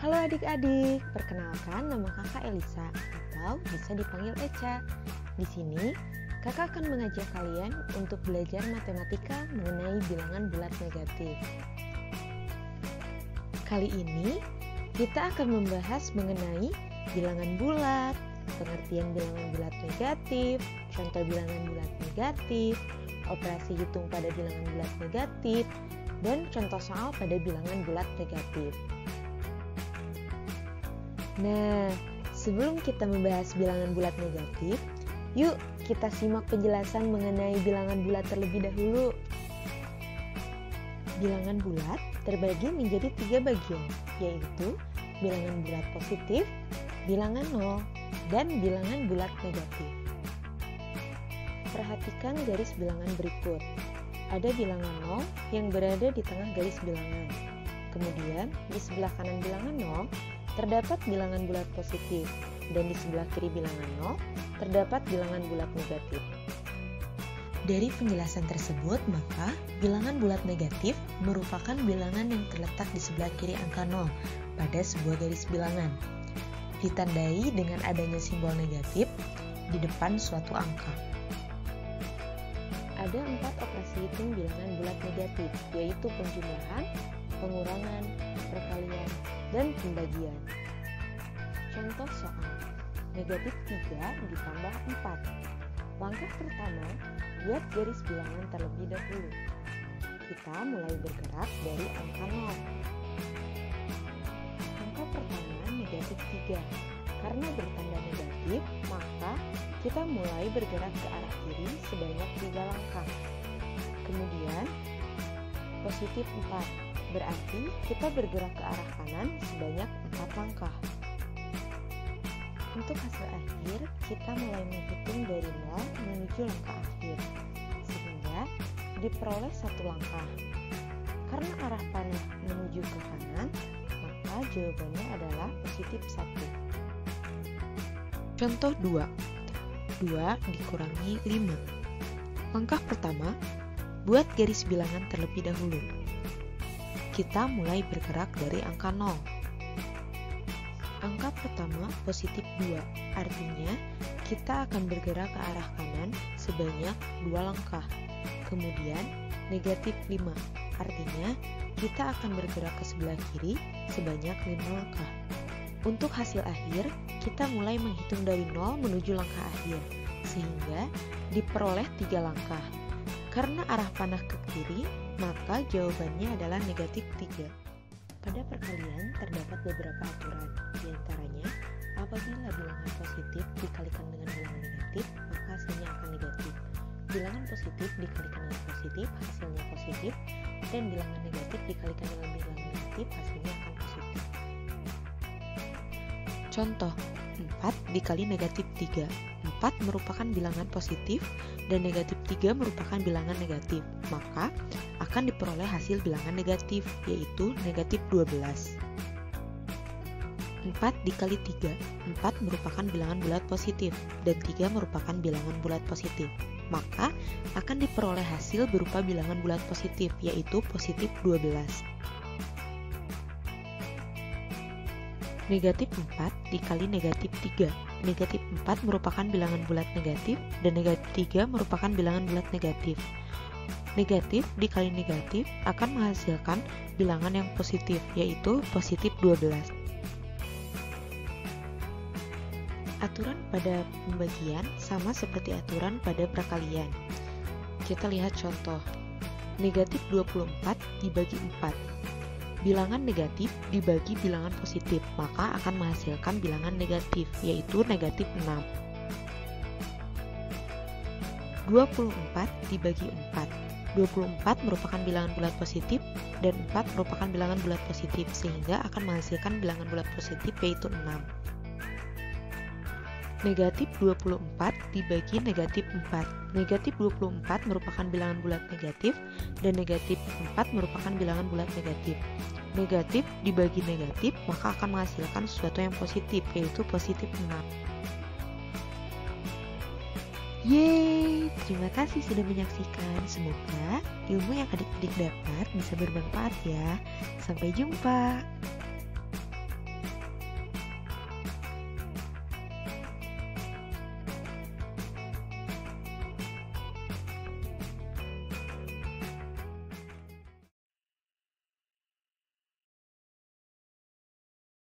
Halo adik-adik, perkenalkan nama kakak Elisa atau bisa dipanggil Eca. Di sini, kakak akan mengajak kalian untuk belajar matematika mengenai bilangan bulat negatif. Kali ini, kita akan membahas mengenai bilangan bulat, pengertian bilangan bulat negatif, contoh bilangan bulat negatif, operasi hitung pada bilangan bulat negatif, dan contoh soal pada bilangan bulat negatif. Nah, sebelum kita membahas bilangan bulat negatif, yuk kita simak penjelasan mengenai bilangan bulat terlebih dahulu. Bilangan bulat terbagi menjadi 3 bagian, yaitu bilangan bulat positif, bilangan nol, dan bilangan bulat negatif. Perhatikan garis bilangan berikut. Ada bilangan nol yang berada di tengah garis bilangan. Kemudian, di sebelah kanan bilangan nol, terdapat bilangan bulat positif, dan di sebelah kiri bilangan nol, terdapat bilangan bulat negatif. Dari penjelasan tersebut, maka bilangan bulat negatif merupakan bilangan yang terletak di sebelah kiri angka nol pada sebuah garis bilangan, ditandai dengan adanya simbol negatif di depan suatu angka. Ada 4 operasi hitung bilangan bulat negatif, yaitu penjumlahan, pengurangan, perkalian, dan pembagian. Contoh soal, negatif 3 ditambah 4. Langkah pertama, buat garis bilangan terlebih dahulu. Kita mulai bergerak dari angka 0. Angka pertama negatif 3. Karena bertanda negatif, maka kita mulai bergerak ke arah kiri sebanyak 3 langkah. Kemudian, positif 4. Berarti kita bergerak ke arah kanan sebanyak 4 langkah. Untuk hasil akhir, kita mulai menghitung dari 0 menuju langkah akhir, sehingga diperoleh 1 langkah. Karena arah panah menuju ke kanan, maka jawabannya adalah positif 1. Contoh 2. 2 dikurangi 5. Langkah pertama, buat garis bilangan terlebih dahulu. Kita mulai bergerak dari angka 0. Angka pertama positif 2, artinya kita akan bergerak ke arah kanan sebanyak 2 langkah. Kemudian negatif 5, artinya kita akan bergerak ke sebelah kiri sebanyak 5 langkah. Untuk hasil akhir, kita mulai menghitung dari 0 menuju langkah akhir, sehingga diperoleh 3 langkah. Karena arah panah ke kiri, maka jawabannya adalah negatif 3. Pada perkalian terdapat beberapa aturan, diantaranya apabila bilangan positif dikalikan dengan bilangan negatif, maka hasilnya akan negatif. Bilangan positif dikalikan dengan positif, hasilnya positif, dan bilangan negatif dikalikan dengan bilangan negatif, hasilnya akan positif. Contoh, 4 dikali negatif 3. 4 merupakan bilangan positif dan negatif 3 merupakan bilangan negatif, maka akan diperoleh hasil bilangan negatif, yaitu negatif 12. 4 dikali 3. 4 merupakan bilangan bulat positif dan 3 merupakan bilangan bulat positif, maka akan diperoleh hasil berupa bilangan bulat positif, yaitu positif 12. Negatif 4 dikali negatif 3. Negatif 4 merupakan bilangan bulat negatif dan negatif 3 merupakan bilangan bulat negatif. Negatif dikali negatif akan menghasilkan bilangan yang positif, yaitu positif 12. Aturan pada pembagian sama seperti aturan pada perkalian. Kita lihat contoh. Negatif 24 dibagi 4. Bilangan negatif dibagi bilangan positif, maka akan menghasilkan bilangan negatif, yaitu negatif 6. 24 dibagi 4. 24 merupakan bilangan bulat positif dan 4 merupakan bilangan bulat positif, sehingga akan menghasilkan bilangan bulat positif, yaitu 6. Negatif 24 dibagi negatif 4. Negatif 24 merupakan bilangan bulat negatif dan negatif 4 merupakan bilangan bulat negatif. Negatif dibagi negatif maka akan menghasilkan sesuatu yang positif, yaitu positif 6. Yeay, terima kasih sudah menyaksikan. Semoga ilmu yang adik-adik dapat bisa bermanfaat ya. Sampai jumpa.